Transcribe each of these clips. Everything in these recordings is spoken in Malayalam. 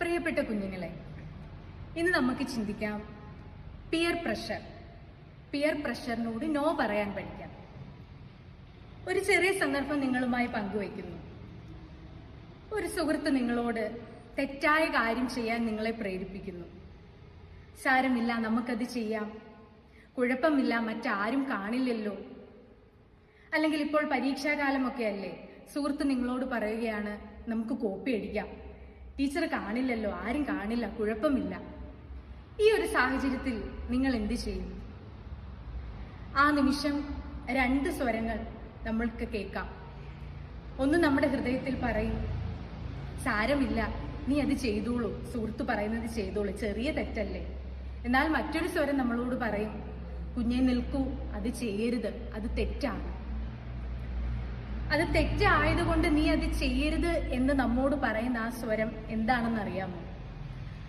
പ്രിയപ്പെട്ട കുഞ്ഞുങ്ങളെ, ഇന്ന് നമുക്ക് ചിന്തിക്കാം പിയർ പ്രഷറിനോട് നോ പറയാൻ പഠിക്കാം. ഒരു ചെറിയ സന്ദർഭം നിങ്ങളുമായി പങ്കുവയ്ക്കുന്നു. ഒരു സുഹൃത്ത് നിങ്ങളോട് തെറ്റായ കാര്യം ചെയ്യാൻ നിങ്ങളെ പ്രേരിപ്പിക്കുന്നു. സാരമില്ല, നമുക്കത് ചെയ്യാം, കുഴപ്പമില്ല, മറ്റാരും കാണില്ലല്ലോ. അല്ലെങ്കിൽ ഇപ്പോൾ പരീക്ഷാകാലമൊക്കെ അല്ലേ, സുഹൃത്ത് നിങ്ങളോട് പറയുകയാണ്, നമുക്ക് കോപ്പി അടിക്കാം, ടീച്ചർ കാണില്ലല്ലോ, ആരും കാണില്ല, കുഴപ്പമില്ല. ഈ ഒരു സാഹചര്യത്തിൽ നിങ്ങൾ എന്ത് ചെയ്യും? ആ നിമിഷം രണ്ട് സ്വരങ്ങൾ നമ്മൾക്ക് കേൾക്കാം. ഒന്ന് നമ്മുടെ ഹൃദയത്തിൽ പറയും, സാരമില്ല, നീ അത് ചെയ്തോളൂ, സുഹൃത്ത് പറയുന്നത് ചെയ്തോളൂ, ചെറിയ തെറ്റല്ലേ. എന്നാൽ മറ്റൊരു സ്വരം നമ്മളോട് പറയും, കുഞ്ഞെ നിൽക്കൂ, അത് ചെയ്യരുത്, അത് തെറ്റാണ്. അത് തെറ്റായതുകൊണ്ട് നീ അത് ചെയ്യരുത് എന്ന് നമ്മോട് പറയുന്ന ആ സ്വരം എന്താണെന്ന് അറിയാമോ?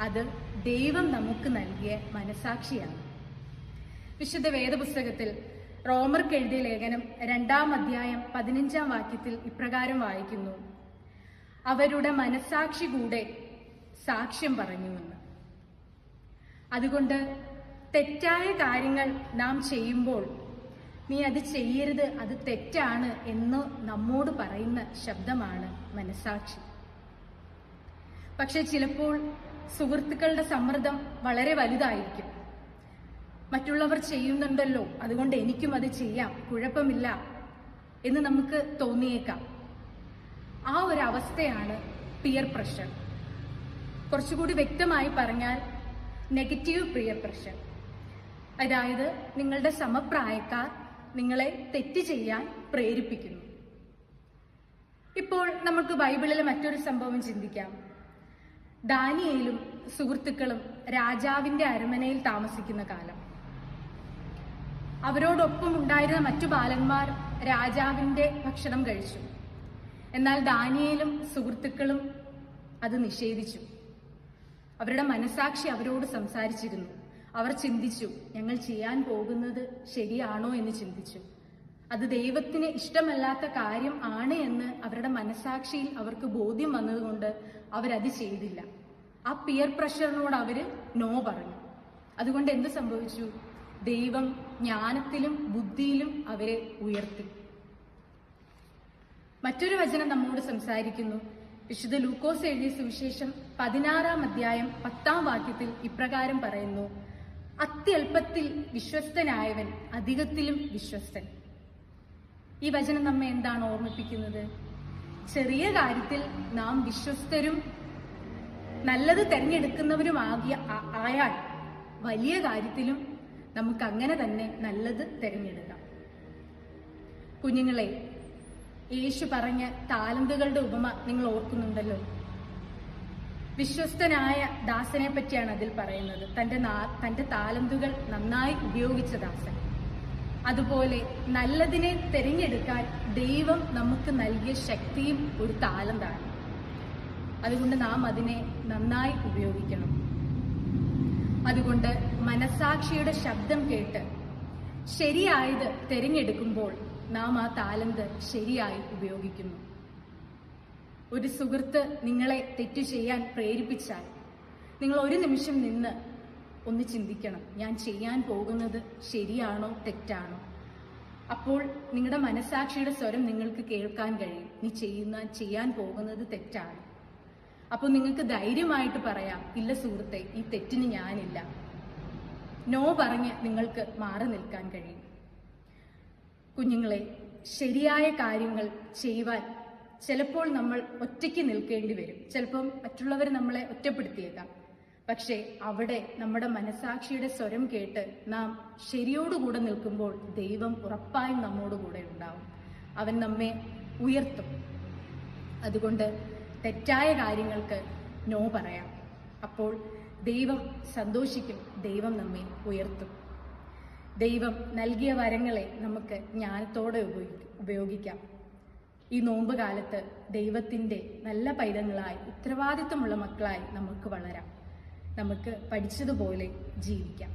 അത് ദൈവം നമുക്ക് നൽകിയ മനസാക്ഷിയാണ്. വിശുദ്ധ വേദപുസ്തകത്തിൽ റോമർക്ക് എഴുതിയ ലേഖനം 2-ാം അധ്യായം 15-ാം വാക്യത്തിൽ ഇപ്രകാരം വായിക്കുന്നു, അവരുടെ മനസാക്ഷി കൂടെ സാക്ഷ്യം പറഞ്ഞുവെന്ന്. അതുകൊണ്ട് തെറ്റായ കാര്യങ്ങൾ നാം ചെയ്യുമ്പോൾ നീ അത് ചെയ്യരുത്, അത് തെറ്റാണ് എന്ന് നമ്മോട് പറയുന്ന ശബ്ദമാണ് മനസാക്ഷി. പക്ഷെ ചിലപ്പോൾ സുഹൃത്തുക്കളുടെ സമ്മർദ്ദം വളരെ വലുതായിരിക്കും. മറ്റുള്ളവർ ചെയ്യുന്നുണ്ടല്ലോ, അതുകൊണ്ട് എനിക്കും അത് ചെയ്യാം, കുഴപ്പമില്ല എന്ന് നമുക്ക് തോന്നിയേക്കാം. ആ ഒരു അവസ്ഥയാണ് പിയർ പ്രഷർ. കുറച്ചുകൂടി വ്യക്തമായി പറഞ്ഞാൽ നെഗറ്റീവ് പിയർ പ്രഷർ. അതായത് നിങ്ങളുടെ സമപ്രായക്കാർ നിങ്ങളെ തെറ്റ് ചെയ്യാൻ പ്രേരിപ്പിക്കുന്നു. ഇപ്പോൾ നമുക്ക് ബൈബിളിലെ മറ്റൊരു സംഭവം ചിന്തിക്കാം. ദാനിയേലും സുഹൃത്തുക്കളും രാജാവിന്റെ അരമനയിൽ താമസിക്കുന്ന കാലം. അവരോടൊപ്പം ഉണ്ടായിരുന്ന മറ്റു ബാലന്മാർ രാജാവിന്റെ ഭക്ഷണം കഴിച്ചു. എന്നാൽ ദാനിയേലും സുഹൃത്തുക്കളും അത് നിഷേധിച്ചു. അവരുടെ മനസാക്ഷി അവരോട് സംസാരിച്ചിരുന്നു. അവർ ചിന്തിച്ചു, ഞങ്ങൾ ചെയ്യാൻ പോകുന്നത് ശരിയാണോ എന്ന് ചിന്തിച്ചു. അത് ദൈവത്തിന് ഇഷ്ടമല്ലാത്ത കാര്യം ആണ് എന്ന് അവരുടെ മനസാക്ഷിയിൽ അവർക്ക് ബോധ്യം വന്നതുകൊണ്ട് അവരത് ചെയ്തില്ല. ആ പിയർ പ്രഷറിനോട് അവര് നോ പറഞ്ഞു. അതുകൊണ്ട് എന്ത് സംഭവിച്ചു? ദൈവം ജ്ഞാനത്തിലും ബുദ്ധിയിലും അവരെ ഉയർത്തി. മറ്റൊരു വചനം നമ്മോട് സംസാരിക്കുന്നു. വിശുദ്ധ ലൂക്കോസ് എഴുതിയ സുവിശേഷം 16-ാം അധ്യായം 10-ാം വാക്യത്തിൽ ഇപ്രകാരം പറയുന്നു, അത്യല്പത്തിൽ വിശ്വസ്തനായവൻ അധികത്തിലും വിശ്വസ്തൻ. ഈ വചനം നമ്മെ എന്താണ് ഓർമ്മിപ്പിക്കുന്നത്? ചെറിയ കാര്യത്തിൽ നാം വിശ്വസ്തരും നല്ലത് തെരഞ്ഞെടുക്കുന്നവരും ആയാൽ വലിയ കാര്യത്തിലും നമുക്ക് അങ്ങനെ തന്നെ നല്ലത് തെരഞ്ഞെടുക്കാം. കുഞ്ഞുങ്ങളെ, യേശു പറഞ്ഞ താലന്തുകളുടെ ഉപമ നിങ്ങൾ ഓർക്കുന്നുണ്ടല്ലോ. വിശ്വസ്തനായ ദാസനെ പറ്റിയാണ് അതിൽ പറയുന്നത്. തന്റെ താലന്തുകൾ നന്നായി ഉപയോഗിച്ച ദാസൻ. അതുപോലെ നല്ലതിനെ തിരഞ്ഞെടുക്കാൻ ദൈവം നമുക്ക് നൽകിയ ശക്തിയും ഒരു താലന്താണ്. അതുകൊണ്ട് നാം അതിനെ നന്നായി ഉപയോഗിക്കണം. അതുകൊണ്ട് മനസാക്ഷിയുടെ ശബ്ദം കേട്ട് ശരിയായത് തിരഞ്ഞെടുക്കുമ്പോൾ നാം ആ താലന്ത് ശരിയായി ഉപയോഗിക്കുന്നു. ഒരു സുഹൃത്ത് നിങ്ങളെ തെറ്റു ചെയ്യാൻ പ്രേരിപ്പിച്ചാൽ നിങ്ങൾ ഒരു നിമിഷം നിന്ന് ഒന്ന് ചിന്തിക്കണം, ഞാൻ ചെയ്യാൻ പോകുന്നത് ശരിയാണോ തെറ്റാണോ? അപ്പോൾ നിങ്ങളുടെ മനസാക്ഷിയുടെ സ്വരം നിങ്ങൾക്ക് കേൾക്കാൻ കഴിയും, നീ ചെയ്യാൻ പോകുന്നത് തെറ്റാണ്. അപ്പോൾ നിങ്ങൾക്ക് ധൈര്യമായിട്ട് പറയാം, ഇല്ല സുഹൃത്തെ, ഈ തെറ്റിന് ഞാനില്ല. നോ പറഞ്ഞ് നിങ്ങൾക്ക് മാറി നിൽക്കാൻ കഴിയും. കുഞ്ഞുങ്ങളെ, ശരിയായ കാര്യങ്ങൾ ചെയ്യുവാൻ ചിലപ്പോൾ നമ്മൾ ഒറ്റയ്ക്ക് നിൽക്കേണ്ടി വരും. ചിലപ്പം മറ്റുള്ളവർ നമ്മളെ ഒറ്റപ്പെടുത്തിയേക്കാം. പക്ഷേ അവിടെ നമ്മുടെ മനസാക്ഷിയുടെ സ്വരം കേട്ട് നാം ശരിയോടുകൂടെ നിൽക്കുമ്പോൾ ദൈവം ഉറപ്പായും നമ്മോടുകൂടെ ഉണ്ടാവും. അവൻ നമ്മെ ഉയർത്തും. അതുകൊണ്ട് തെറ്റായ കാര്യങ്ങൾക്ക് നോ പറയാം. അപ്പോൾ ദൈവം സന്തോഷിക്കും, ദൈവം നമ്മെ ഉയർത്തും. ദൈവം നൽകിയ വരങ്ങളെ നമുക്ക് ജ്ഞാനത്തോടെ ഉപയോഗിക്കാം. ഈ നോമ്പ് കാലത്ത് ദൈവത്തിന്റെ നല്ല പൈതങ്ങളായി, ഉത്തരവാദിത്തമുള്ള മക്കളായി നമുക്ക് വളരാം. നമുക്ക് പഠിച്ചതുപോലെ ജീവിക്കാം.